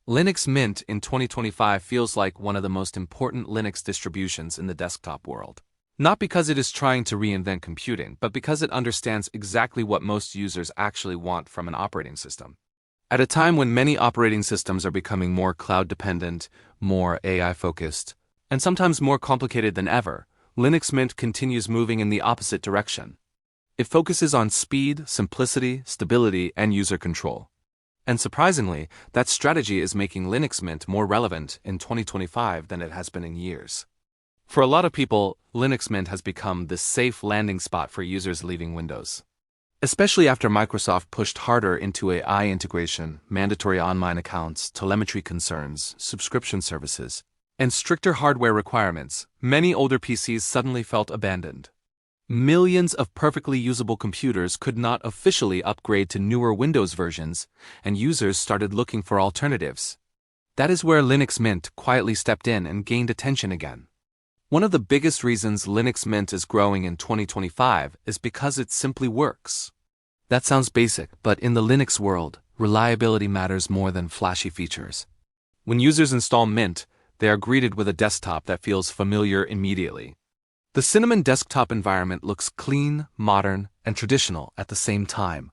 Linux Mint in 2025 feels like one of the most important Linux distributions in the desktop world. Not because it is trying to reinvent computing, but because it understands exactly what most users actually want from an operating system. At a time when many operating systems are becoming more cloud-dependent, more AI-focused, and sometimes more complicated than ever, Linux Mint continues moving in the opposite direction. It focuses on speed, simplicity, stability, and user control. And surprisingly, that strategy is making Linux Mint more relevant in 2025 than it has been in years. For a lot of people, Linux Mint has become the safe landing spot for users leaving Windows. Especially after Microsoft pushed harder into AI integration, mandatory online accounts, telemetry concerns, subscription services, and stricter hardware requirements, many older PCs suddenly felt abandoned. Millions of perfectly usable computers could not officially upgrade to newer Windows versions, and users started looking for alternatives. That is where Linux Mint quietly stepped in and gained attention again. One of the biggest reasons Linux Mint is growing in 2025 is because it simply works. That sounds basic, but in the Linux world, reliability matters more than flashy features. When users install Mint, they are greeted with a desktop that feels familiar immediately. The Cinnamon desktop environment looks clean, modern, and traditional at the same time.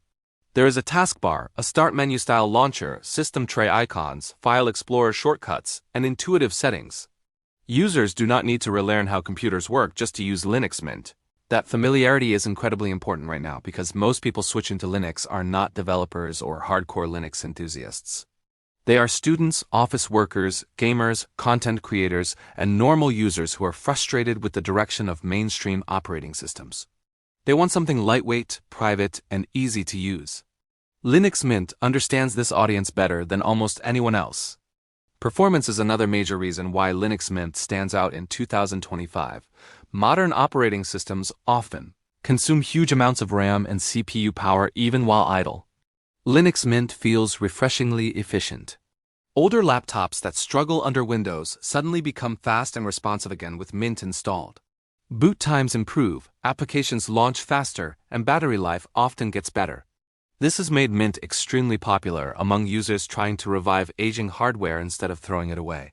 There is a taskbar, a start menu-style launcher, system tray icons, file explorer shortcuts, and intuitive settings. Users do not need to relearn how computers work just to use Linux Mint. That familiarity is incredibly important right now because most people switching to Linux are not developers or hardcore Linux enthusiasts. They are students, office workers, gamers, content creators, and normal users who are frustrated with the direction of mainstream operating systems. They want something lightweight, private, and easy to use. Linux Mint understands this audience better than almost anyone else. Performance is another major reason why Linux Mint stands out in 2025. Modern operating systems often consume huge amounts of RAM and CPU power even while idle. Linux Mint feels refreshingly efficient. Older laptops that struggle under Windows suddenly become fast and responsive again with Mint installed. Boot times improve, applications launch faster, and battery life often gets better. This has made Mint extremely popular among users trying to revive aging hardware instead of throwing it away.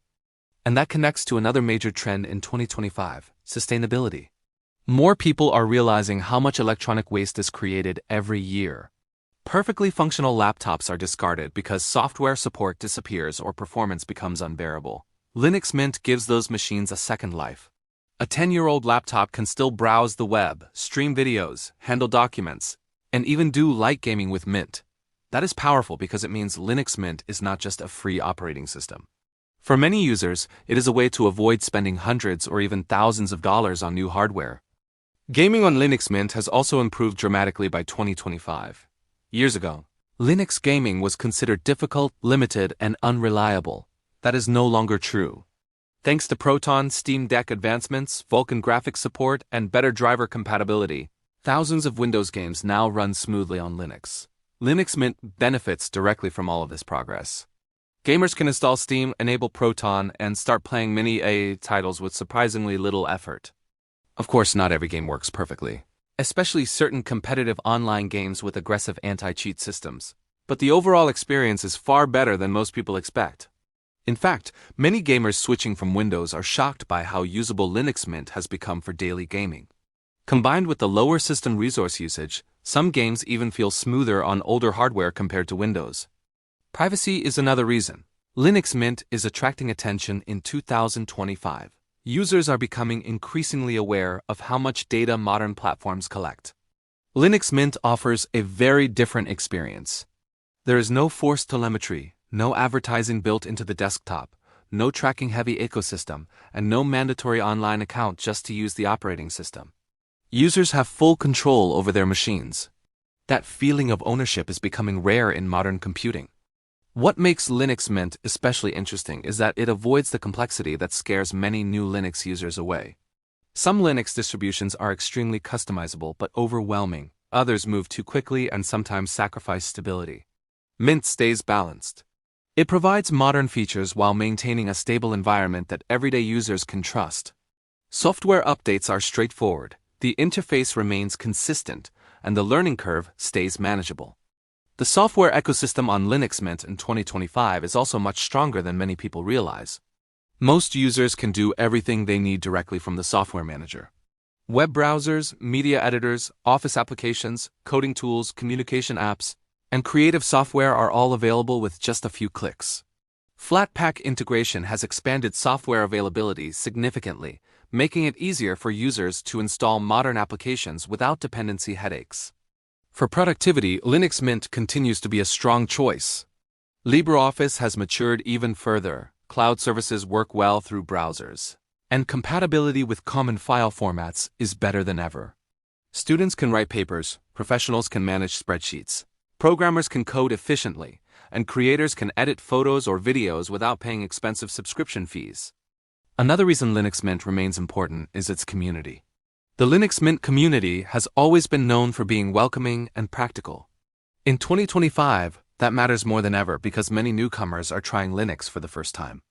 And that connects to another major trend in 2025, sustainability. More people are realizing how much electronic waste is created every year. Perfectly functional laptops are discarded because software support disappears or performance becomes unbearable. Linux Mint gives those machines a second life. A 10-year-old laptop can still browse the web, stream videos, handle documents, and even do light gaming with Mint. That is powerful because it means Linux Mint is not just a free operating system. For many users, it is a way to avoid spending hundreds or even thousands of dollars on new hardware. Gaming on Linux Mint has also improved dramatically by 2025. Years ago, Linux gaming was considered difficult, limited, and unreliable. That is no longer true. Thanks to Proton, Steam Deck advancements, Vulkan graphics support, and better driver compatibility, thousands of Windows games now run smoothly on Linux. Linux Mint benefits directly from all of this progress. Gamers can install Steam, enable Proton, and start playing many AA titles with surprisingly little effort. Of course, not every game works perfectly, especially certain competitive online games with aggressive anti-cheat systems. But the overall experience is far better than most people expect. In fact, many gamers switching from Windows are shocked by how usable Linux Mint has become for daily gaming. Combined with the lower system resource usage, some games even feel smoother on older hardware compared to Windows. Privacy is another reason. Linux Mint is attracting attention in 2025. Users are becoming increasingly aware of how much data modern platforms collect. Linux Mint offers a very different experience. There is no forced telemetry, no advertising built into the desktop, no tracking-heavy ecosystem, and no mandatory online account just to use the operating system. Users have full control over their machines. That feeling of ownership is becoming rare in modern computing. What makes Linux Mint especially interesting is that it avoids the complexity that scares many new Linux users away. Some Linux distributions are extremely customizable but overwhelming. Others move too quickly and sometimes sacrifice stability. Mint stays balanced. It provides modern features while maintaining a stable environment that everyday users can trust. Software updates are straightforward, the interface remains consistent, and the learning curve stays manageable. The software ecosystem on Linux Mint in 2025 is also much stronger than many people realize. Most users can do everything they need directly from the software manager. Web browsers, media editors, office applications, coding tools, communication apps, and creative software are all available with just a few clicks. Flatpak integration has expanded software availability significantly, making it easier for users to install modern applications without dependency headaches. For productivity, Linux Mint continues to be a strong choice. LibreOffice has matured even further, cloud services work well through browsers, and compatibility with common file formats is better than ever. Students can write papers, professionals can manage spreadsheets, programmers can code efficiently, and creators can edit photos or videos without paying expensive subscription fees. Another reason Linux Mint remains important is its community. The Linux Mint community has always been known for being welcoming and practical. In 2025, that matters more than ever because many newcomers are trying Linux for the first time.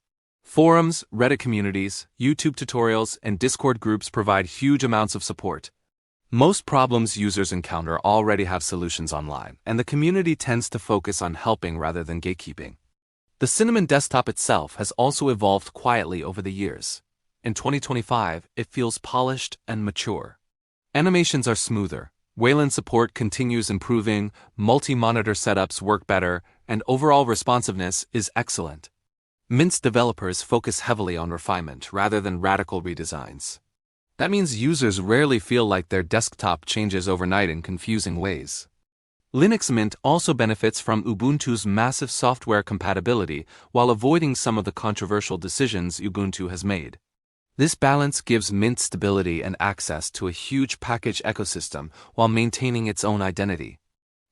Forums, Reddit communities, YouTube tutorials, and Discord groups provide huge amounts of support. Most problems users encounter already have solutions online, and the community tends to focus on helping rather than gatekeeping. The Cinnamon desktop itself has also evolved quietly over the years. In 2025, it feels polished and mature. Animations are smoother, Wayland support continues improving, multi-monitor setups work better, and overall responsiveness is excellent. Mint's developers focus heavily on refinement rather than radical redesigns. That means users rarely feel like their desktop changes overnight in confusing ways. Linux Mint also benefits from Ubuntu's massive software compatibility while avoiding some of the controversial decisions Ubuntu has made. This balance gives Mint stability and access to a huge package ecosystem while maintaining its own identity.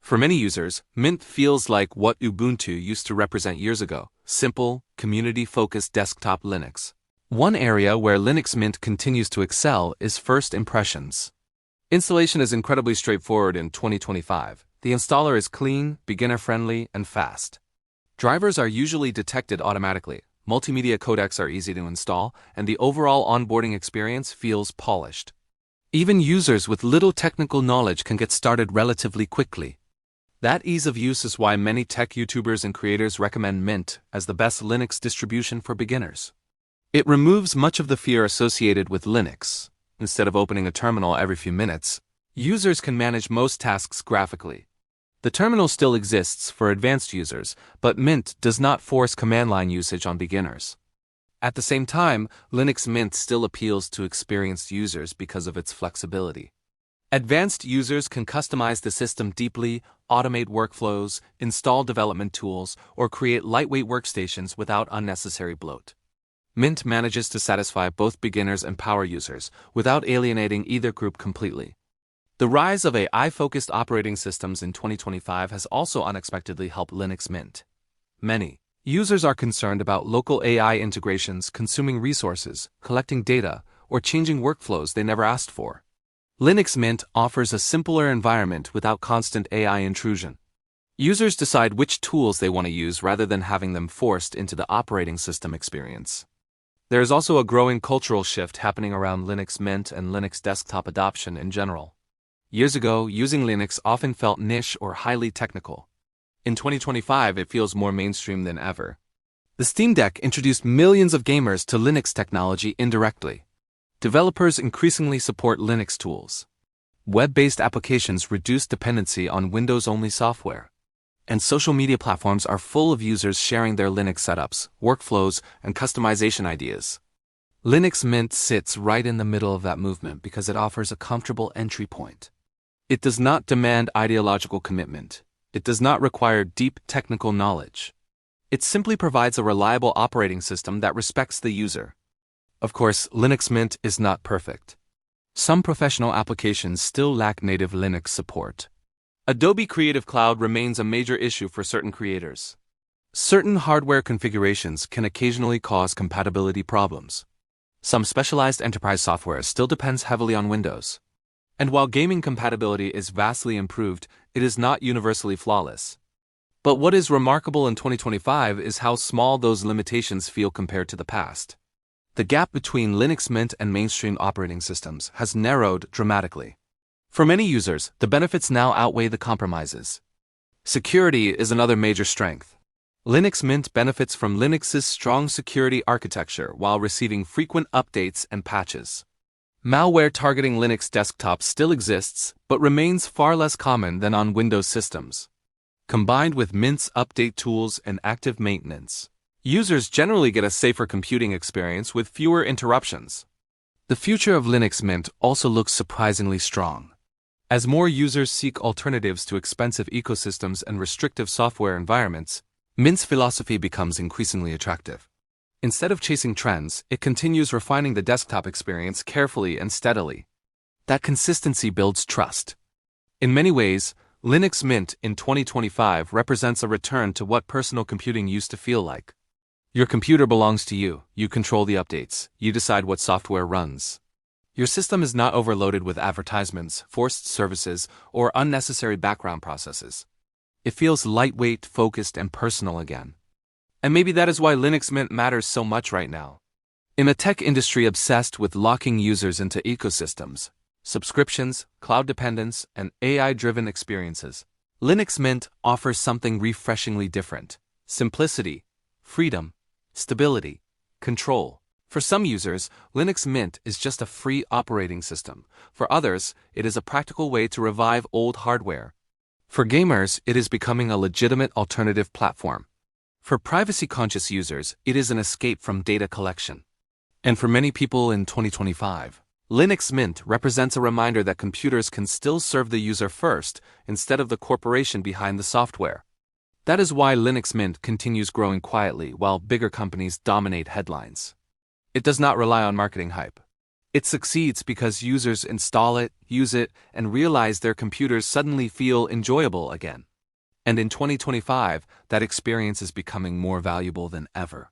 For many users, Mint feels like what Ubuntu used to represent years ago: simple, community-focused desktop Linux. One area where Linux Mint continues to excel is first impressions. Installation is incredibly straightforward in 2025. The installer is clean, beginner-friendly, and fast. Drivers are usually detected automatically, multimedia codecs are easy to install, and the overall onboarding experience feels polished. Even users with little technical knowledge can get started relatively quickly. That ease of use is why many tech YouTubers and creators recommend Mint as the best Linux distribution for beginners. It removes much of the fear associated with Linux. Instead of opening a terminal every few minutes, users can manage most tasks graphically. The terminal still exists for advanced users, but Mint does not force command line usage on beginners. At the same time, Linux Mint still appeals to experienced users because of its flexibility. Advanced users can customize the system deeply, automate workflows, install development tools, or create lightweight workstations without unnecessary bloat. Mint manages to satisfy both beginners and power users without alienating either group completely. The rise of AI-focused operating systems in 2025 has also unexpectedly helped Linux Mint. Many users are concerned about local AI integrations consuming resources, collecting data, or changing workflows they never asked for. Linux Mint offers a simpler environment without constant AI intrusion. Users decide which tools they want to use rather than having them forced into the operating system experience. There is also a growing cultural shift happening around Linux Mint and Linux desktop adoption in general. Years ago, using Linux often felt niche or highly technical. In 2025, it feels more mainstream than ever. The Steam Deck introduced millions of gamers to Linux technology indirectly. Developers increasingly support Linux tools. Web-based applications reduce dependency on Windows-only software. And social media platforms are full of users sharing their Linux setups, workflows, and customization ideas. Linux Mint sits right in the middle of that movement because it offers a comfortable entry point. It does not demand ideological commitment. It does not require deep technical knowledge. It simply provides a reliable operating system that respects the user. Of course, Linux Mint is not perfect. Some professional applications still lack native Linux support. Adobe Creative Cloud remains a major issue for certain creators. Certain hardware configurations can occasionally cause compatibility problems. Some specialized enterprise software still depends heavily on Windows. And while gaming compatibility is vastly improved, it is not universally flawless. But what is remarkable in 2025 is how small those limitations feel compared to the past. The gap between Linux Mint and mainstream operating systems has narrowed dramatically. For many users, the benefits now outweigh the compromises. Security is another major strength. Linux Mint benefits from Linux's strong security architecture while receiving frequent updates and patches. Malware targeting Linux desktops still exists, but remains far less common than on Windows systems. Combined with Mint's update tools and active maintenance, users generally get a safer computing experience with fewer interruptions. The future of Linux Mint also looks surprisingly strong. As more users seek alternatives to expensive ecosystems and restrictive software environments, Mint's philosophy becomes increasingly attractive. Instead of chasing trends, it continues refining the desktop experience carefully and steadily. That consistency builds trust. In many ways, Linux Mint in 2025 represents a return to what personal computing used to feel like. Your computer belongs to you, you control the updates, you decide what software runs. Your system is not overloaded with advertisements, forced services, or unnecessary background processes. It feels lightweight, focused, and personal again. And maybe that is why Linux Mint matters so much right now. In a tech industry obsessed with locking users into ecosystems, subscriptions, cloud dependence, and AI-driven experiences, Linux Mint offers something refreshingly different: simplicity, freedom, stability, control. For some users, Linux Mint is just a free operating system. For others, it is a practical way to revive old hardware. For gamers, it is becoming a legitimate alternative platform. For privacy-conscious users, it is an escape from data collection. And for many people in 2025, Linux Mint represents a reminder that computers can still serve the user first instead of the corporation behind the software. That is why Linux Mint continues growing quietly while bigger companies dominate headlines. It does not rely on marketing hype. It succeeds because users install it, use it, and realize their computers suddenly feel enjoyable again. And in 2025, that experience is becoming more valuable than ever.